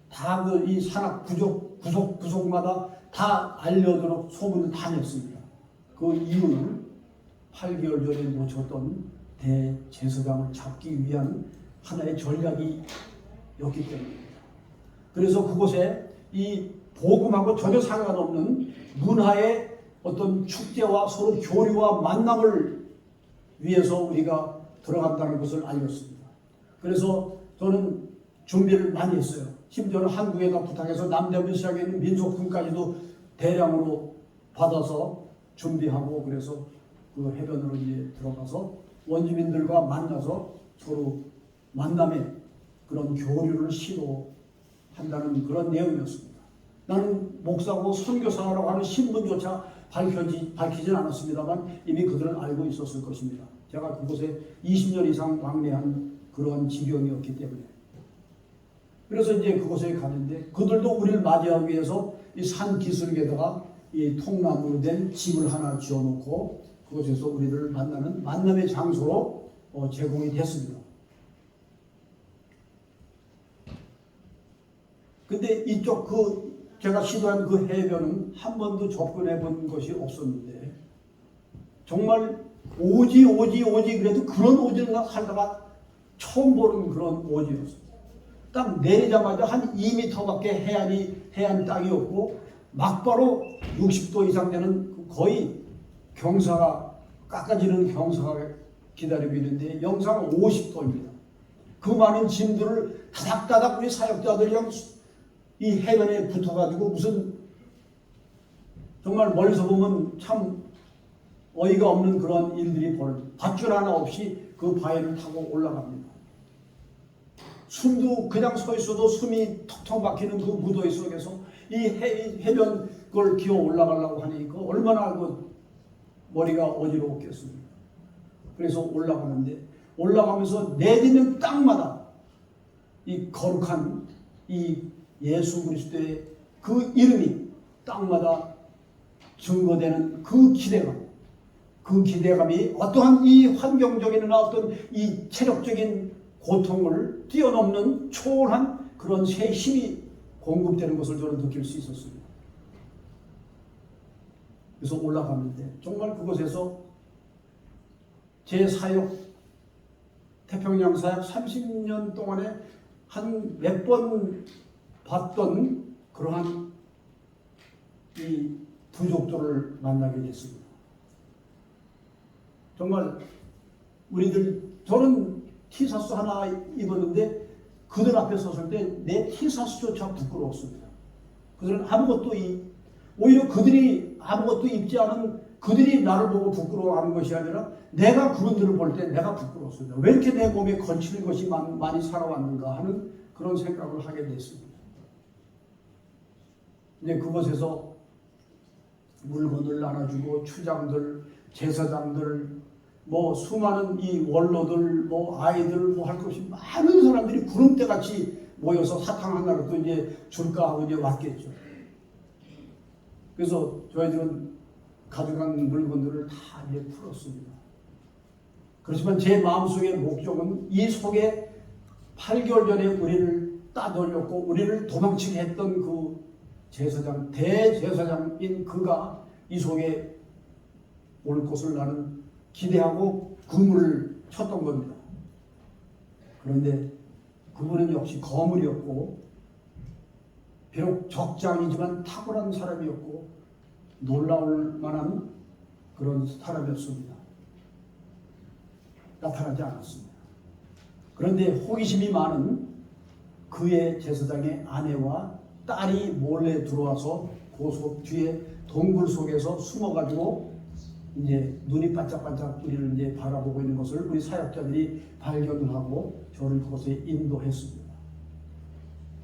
다 그 이 산악 구석마다 다 알려도록 소문을 다 냈습니다. 그 이유는 8개월 전에 놓쳤던 대제사장을 잡기 위한 하나의 전략이었기 때문입니다. 그래서 그곳에 이 복음하고 전혀 상관없는 문화의 어떤 축제와 서로 교류와 만남을 위해서 우리가 들어간다는 것을 알렸습니다. 그래서 저는 준비를 많이 했어요. 심지어는 한국에다 부탁해서 남대문 시장에 있는 민속군까지도 대량으로 받아서 준비하고 그래서 그 해변으로 이제 들어가서 원주민들과 만나서 서로 만남의 그런 교류를 시도한다는 그런 내용이었습니다. 나는 목사고 선교사라고 하는 신분조차 밝히진 않았습니다만 이미 그들은 알고 있었을 것입니다. 제가 그곳에 20년 이상 왕래한 그러한 지경이었기 때문에. 그래서 이제 그곳에 가는데 그들도 우리를 맞이하기 위해서 이 산 기슭에다가 이 통나무로 된 집을 하나 지어놓고 그곳에서 우리를 만나는 만남의 장소로 제공이 됐습니다. 근데 이쪽 제가 시도한 그 해변은 한 번도 접근해 본 것이 없었는데 정말 오지 그래도 그런 오지를 하다가 처음 보는 그런 오지였어요. 딱 내리자마자 한 2m밖에 해안 땅이 없고 막바로 60도 이상 되는 거의 경사가 깎아지는 경사가 기다리고 있는데 영상 50도입니다. 그 많은 짐들을 다닥다닥 우리 사역자들이 이 해변에 붙어가지고 무슨 정말 멀리서 보면 참 어이가 없는 그런 일들이 밧줄 하나 없이 그 바위를 타고 올라갑니다. 숨도 그냥 서 있어도 숨이 턱턱 막히는 그 무더위 속에서 이 해변 걸 기어 올라가려고 하니 그 얼마나 머리가 어지러웠겠습니까? 그래서 올라가면서 내딛는 땅마다 이 거룩한 이 예수 그리스도의 그 이름이 땅마다 증거되는 그 기대감이 어떠한 이 환경적이나 어떤 이 체력적인 고통을 뛰어넘는 초월한 그런 새 힘이 공급되는 것을 저는 느낄 수 있었습니다. 그래서 올라갔는데 정말 그곳에서 제 사역, 태평양 사역 30년 동안에 한 몇 번 봤던 그러한 이 부족들을 만나게 됐습니다. 정말 저는 티셔츠 하나 입었는데 그들 앞에 섰을 때 내 티셔츠조차 부끄러웠습니다. 그들은 오히려 그들이 아무것도 입지 않은 그들이 나를 보고 부끄러워하는 것이 아니라 내가 그분들을 볼 때 내가 부끄러웠습니다. 왜 이렇게 내 몸에 걸치는 것이 많이 살아왔는가 하는 그런 생각을 하게 됐습니다. 이제 그곳에서 물건을 나눠주고 추장들, 제사장들, 수많은 이 원로들, 아이들, 할 것이 많은 사람들이 구름대같이 모여서 사탕 하나를 또 이제 줄까 하고 이제 왔겠죠. 그래서 저희들은 가져간 물건들을 다 이제 풀었습니다. 그렇지만 제 마음속의 목적은 이 속에 8개월 전에 우리를 따돌렸고 우리를 도망치게 했던 그 제사장, 대제사장인 그가 이 속에 올 것을 나는 기대하고 그물을 쳤던 겁니다. 그런데 그분은 역시 거물이었고 비록 적장이지만 탁월한 사람이었고 놀라울 만한 그런 사람이었습니다. 나타나지 않았습니다. 그런데 호기심이 많은 그의 제사장의 아내와 딸이 몰래 들어와서 고속 뒤에 동굴 속에서 숨어가지고 이제 눈이 반짝반짝 우리를 이제 바라보고 있는 것을 우리 사역자들이 발견을 하고 저를 그곳에 인도했습니다.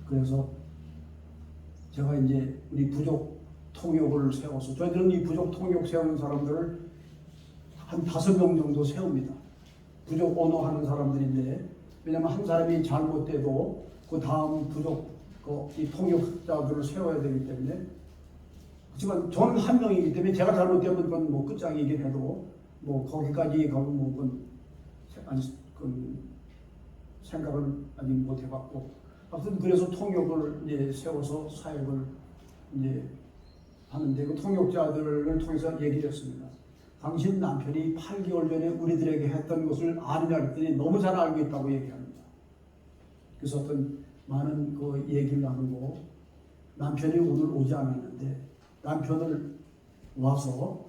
그래서 제가 이제 우리 부족 통역을 세워서 저희들은 이 부족 통역 세우는 사람들을 한 5명 정도 세웁니다. 부족 언어하는 사람들인데 왜냐하면 한 사람이 잘못돼도 그 다음 부족 이 통역자들을 세워야 되기 때문에 하지만 저는 한 명이기 때문에 제가 잘못되면 그건 끝장이긴 해도 거기까지 가면 그건 생각을 아직 못 해봤고 하여튼 그래서 통역을 이제 세워서 사역을 이제 하는데 그 통역자들을 통해서 얘기를 했습니다. 당신 남편이 8개월 전에 우리들에게 했던 것을 아느냐 했더니 너무 잘 알고 있다고 얘기합니다. 그래서 어떤 많은 그 얘기를 나누고 남편이 오늘 오지 않았는데 남편을 와서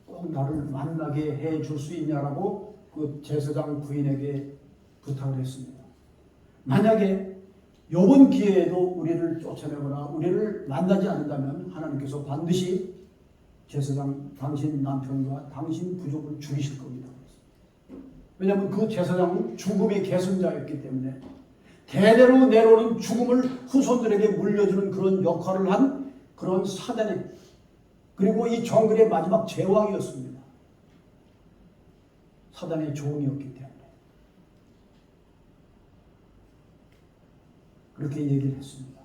꼭 나를 만나게 해줄 수 있냐라고 그 제사장 부인에게 부탁을 했습니다. 만약에 이번 기회에도 우리를 쫓아내거나 우리를 만나지 않는다면 하나님께서 반드시 제사장 당신 남편과 당신 부족을 죽이실 겁니다. 왜냐하면 그 제사장은 죽음의 계승자였기 때문에 대대로 내려오는 죽음을 후손들에게 물려주는 그런 역할을 한 그런 사단이, 그리고 이 정글의 마지막 제왕이었습니다. 사단의 종이었기 때문에 그렇게 얘기를 했습니다.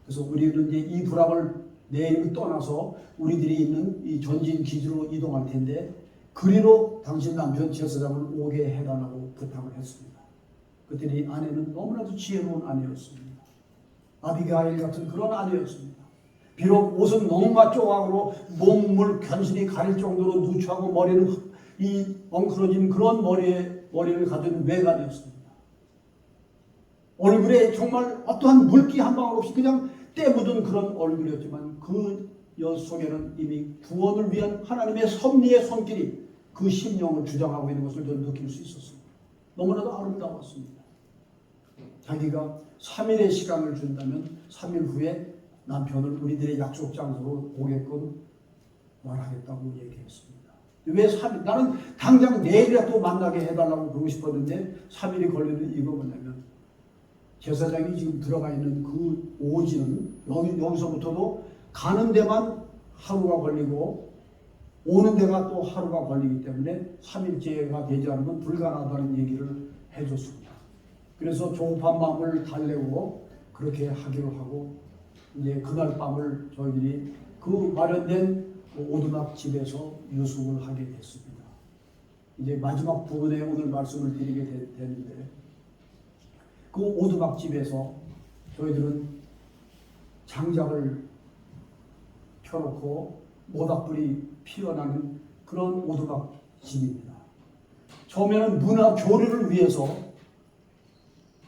그래서 우리는 이제 이 불황을 내일 떠나서 우리들이 있는 이 전진 기지로 이동할 텐데 그리로 당신 남편 제사장을 오게 해달라고 부탁을 했습니다. 그때는 아내는 너무나도 지혜로운 아내였습니다. 아비가일 같은 그런 아내였습니다. 비록 옷은 농마 조각으로 몸을 간신히 가릴 정도로 누추하고 머리는 이 엉클어진 그런 머리를 가진 외간이었습니다. 얼굴에 정말 어떠한 물기 한 방울 없이 그냥 때 묻은 그런 얼굴이었지만 그 여 속에는 이미 구원을 위한 하나님의 섭리의 손길이 그 심령을 주장하고 있는 것을 저는 느낄 수 있었습니다. 너무나도 아름다웠습니다. 자기가 3일의 시간을 준다면 3일 후에 남편을 우리들의 약속 장소로 오게끔 말하겠다고 얘기했습니다. 왜 3일? 나는 당장 내일이라도 만나게 해달라고 그러고 싶었는데 3일이 걸리는 이유가 뭐냐면 제사장이 지금 들어가 있는 그 오지는 여기서부터도 가는 데만 하루가 걸리고 오는 데가 또 하루가 걸리기 때문에 3일째가 되지 않으면 불가능하다는 얘기를 해줬습니다. 그래서 조급한 마음을 달래고 그렇게 하기로 하고 이제 그날 밤을 저희들이 그 마련된 오두막 집에서 유숙을 하게 됐습니다. 이제 마지막 부분에 오늘 말씀을 드리게 되는데 그 오두막 집에서 저희들은 장작을 펴놓고 모닥불이 피어나는 그런 오두막 집입니다. 처음에는 문화 교류를 위해서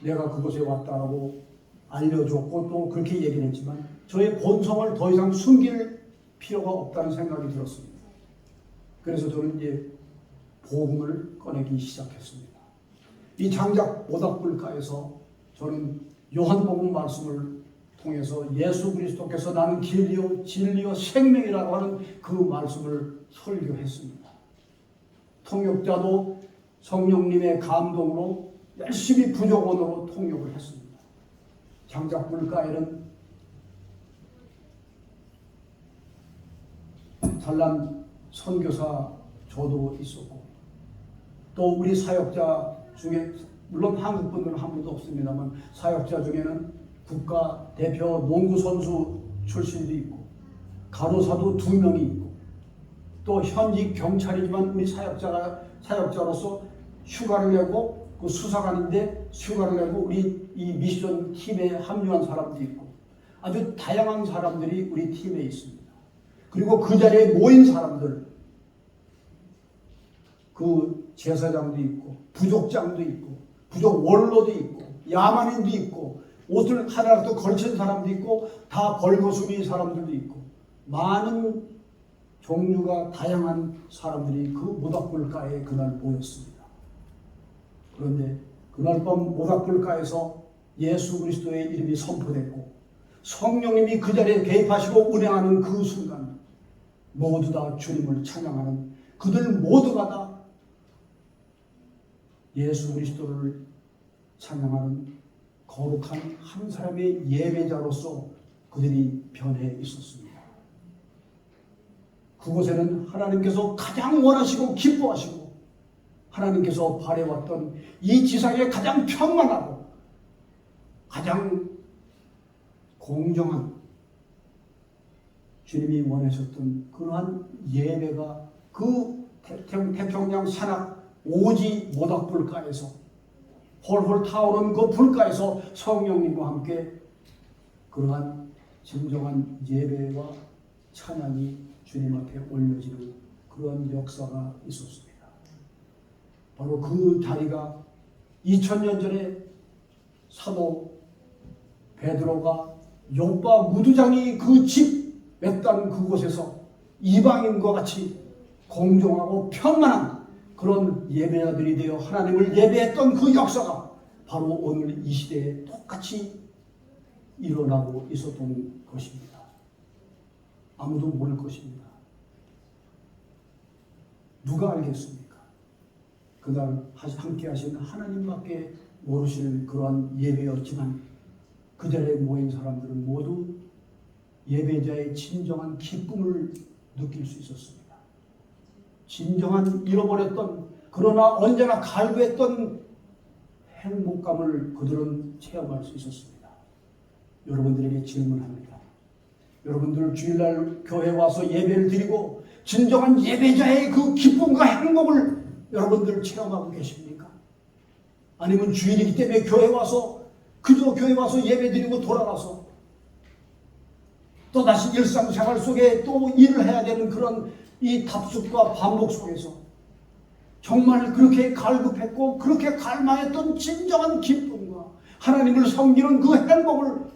내가 그곳에 왔다라고 알려줬고 또 그렇게 얘기를 했지만 저의 본성을 더 이상 숨길 필요가 없다는 생각이 들었습니다. 그래서 저는 이제 복음을 꺼내기 시작했습니다. 이 장작 모닥불가에서 저는 요한복음 말씀을 통해서 예수 그리스도께서 나는 길이요 진리요 생명이라고 하는 그 말씀을 설교했습니다. 통역자도 성령님의 감동으로 열심히 부족원으로 통역을 했습니다. 장작불가에는 잘난 선교사 저도 있었고 또 우리 사역자 중에 물론 한국 분들은 한 분도 없습니다만 사역자 중에는 국가 대표 농구 선수 출신도 있고 간호사도 2명이 있고 또 현직 경찰이지만 우리 사역자로서 휴가를 내고 그 수사관인데 휴가를 내고 우리 이 미션 팀에 합류한 사람도 있고 아주 다양한 사람들이 우리 팀에 있습니다. 그리고 그 자리에 모인 사람들 그 제사장도 있고 부족장도 있고 부족 원로도 있고 야만인도 있고 옷을 하나라도 걸친 사람도 있고 다 벌거숭이 사람들도 있고 많은 종류가 다양한 사람들이 그 모닥불가에 그날 모였습니다. 그런데 그날 밤 모닥불가에서 예수 그리스도의 이름이 선포됐고 성령님이 그 자리에 개입하시고 운행하는 그 순간 모두 다 주님을 찬양하는 그들 모두가 다 예수 그리스도를 찬양하는 거룩한 한 사람의 예배자로서 그들이 변해 있었습니다. 그곳에는 하나님께서 가장 원하시고 기뻐하시고 하나님께서 바래왔던 이 지상에 가장 평안하고 가장 공정한 주님이 원하셨던 그러한 예배가 그 태평양 산악 오지 모닥불가에서 홀홀 타오른 그 불가에서 성령님과 함께 그러한 진정한 예배와 찬양이 주님 앞에 올려지는 그런 역사가 있었습니다. 바로 그 자리가 2000년 전에 사도 베드로가 요빠 무두장이 그 집 맺다는 그곳에서 이방인과 같이 공정하고 평안한 그런 예배자들이 되어 하나님을 예배했던 그 역사가 바로 오늘 이 시대에 똑같이 일어나고 있었던 것입니다. 아무도 모를 것입니다. 누가 알겠습니까? 그날 함께 하신 하나님밖에 모르시는 그러한 예배였지만 그 자리에 모인 사람들은 모두 예배자의 진정한 기쁨을 느낄 수 있었습니다. 진정한 잃어버렸던 그러나 언제나 갈구했던 행복감을 그들은 체험할 수 있었습니다. 여러분들에게 질문합니다. 여러분들 주일날 교회 와서 예배를 드리고 진정한 예배자의 그 기쁨과 행복을 여러분들 체험하고 계십니까? 아니면 주일이기 때문에 교회 와서 그저 교회 와서 예배 드리고 돌아가서 또 다시 일상생활 속에 또 일을 해야 되는 그런 이 답습과 반복 속에서 정말 그렇게 갈급했고 그렇게 갈망했던 진정한 기쁨과 하나님을 섬기는 그 행복을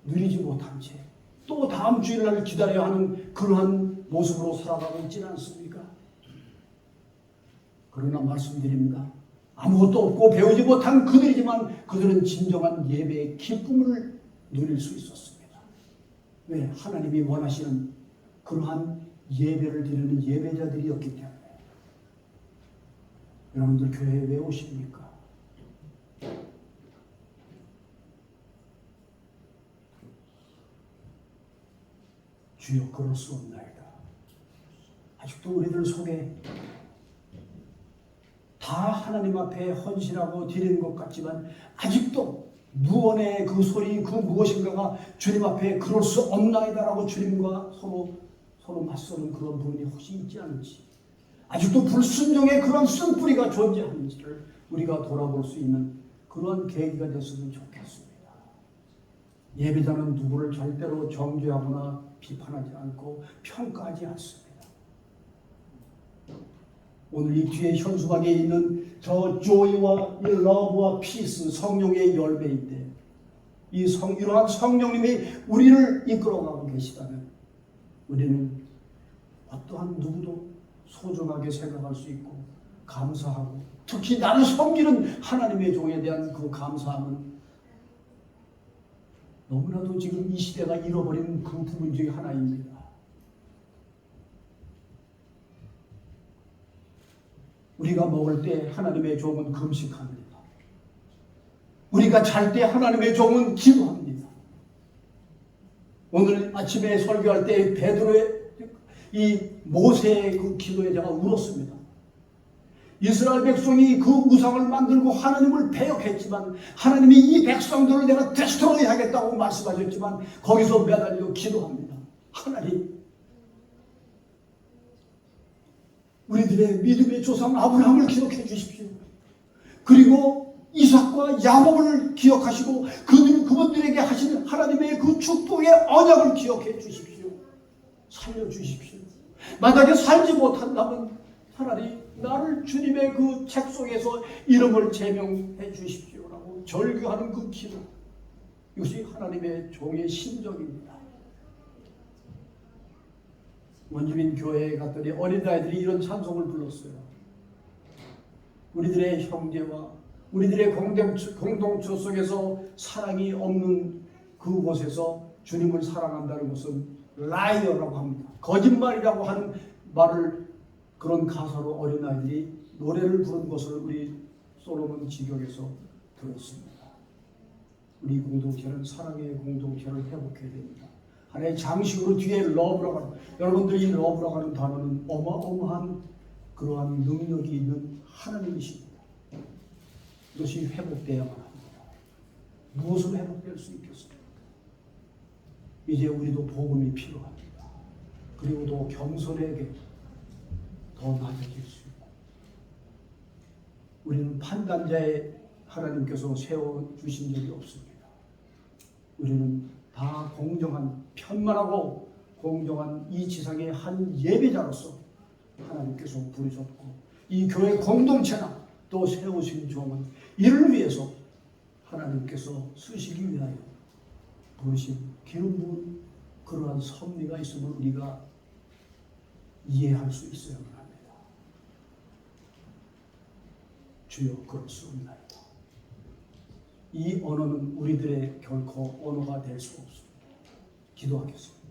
누리지 못한 채 또 다음 주일날 기다려야 하는 그러한 모습으로 살아가고 있지는 않습니까? 그러나 말씀드립니다. 아무것도 없고 배우지 못한 그들이지만 그들은 진정한 예배의 기쁨을 누릴 수 있었습니다. 왜? 하나님이 원하시는 그러한 예배를 드리는 예배자들이었기 때문에. 여러분들 교회에 왜 오십니까? 주여 그럴 수 없나이다. 아직도 우리들 속에 다 하나님 앞에 헌신하고 드리는 것 같지만 아직도 무언의 그 소리 그 무엇인가가 주님 앞에 그럴 수 없나이다라고 주님과 서로 맞서는 그런 부분이 혹시 있지 않은지, 아직도 불순종의 그런 쓴뿌리가 존재하는지를 우리가 돌아볼 수 있는 그런 계기가 됐으면 좋겠습니다. 예배자는 누구를 절대로 정죄하거나 비판하지 않고 평가하지 않습니다. 오늘 이 뒤에 현수막에 있는 저 joy와 이 love와 peace, 성령의 열매인데 이러한 성령님이 우리를 이끌어가고 계시다면 우리는 어떠한 누구도 소중하게 생각할 수 있고 감사하고, 특히 나를 섬기는 하나님의 종에 대한 그 감사함은 너무나도 지금 이 시대가 잃어버린 그 부분 중에 하나입니다. 우리가 먹을 때 하나님의 종은 금식합니다. 우리가 잘 때 하나님의 종은 기도합니다. 오늘 아침에 설교할 때 베드로의 이 모세의 그 기도에 제가 울었습니다. 이스라엘 백성이 그 우상을 만들고 하나님을 배역했지만 하나님이 이 백성들을 내가 데스트로이 하겠다고 말씀하셨지만 거기서 매달려 기도합니다. 하나님, 우리들의 믿음의 조상 아브라함을 기억해 주십시오. 그리고 이삭과 야곱을 기억하시고 그분들에게 하시는 하나님의 그 축복의 언약을 기억해 주십시오. 살려주십시오. 만약에 살지 못한다면 차라리 나를 주님의 그 책 속에서 이름을 제명해 주십시오라고 절규하는 그 기도, 이것이 하나님의 종의 심정입니다. 원주민 교회에 갔더니 어린아이들이 이런 찬송을 불렀어요. 우리들의 형제와 우리들의 공동체 속에서 사랑이 없는 그곳에서 주님을 사랑한다는 것은 라이어라고 합니다. 거짓말이라고 하는 말을, 그런 가사로 어린아이들이 노래를 부른 것을 우리 솔로몬 지경에서 들었습니다. 우리 공동체는 사랑의 공동체를 회복해야 됩니다. 하나의 장식으로 뒤에 러브라고 하는, 여러분들 이 러브라고 하는 단어는 어마어마한 그러한 능력이 있는 하나님이십니다. 이것이 회복되어야만 합니다. 무엇으로 회복될 수 있겠습니까? 이제 우리도 복음이 필요합니다. 그리고 또 겸손에게 더 낮아질 수 있고, 우리는 판단자의 하나님께서 세워주신 적이 없습니다. 우리는 다 공정한, 편만하고 공정한 이 지상의 한 예배자로서 하나님께서 부르셨고, 이 교회 공동체나 또 세우신 종은 이를 위해서 하나님께서 쓰시기 위하여 부르신 기름 부은 그러한 섭리가 있음을 우리가 이해할 수 있어야만 합니다. 주여 그럴 수 없나이다. 이 언어는 우리들의 결코 언어가 될 수 없습니다. 기도하겠습니다.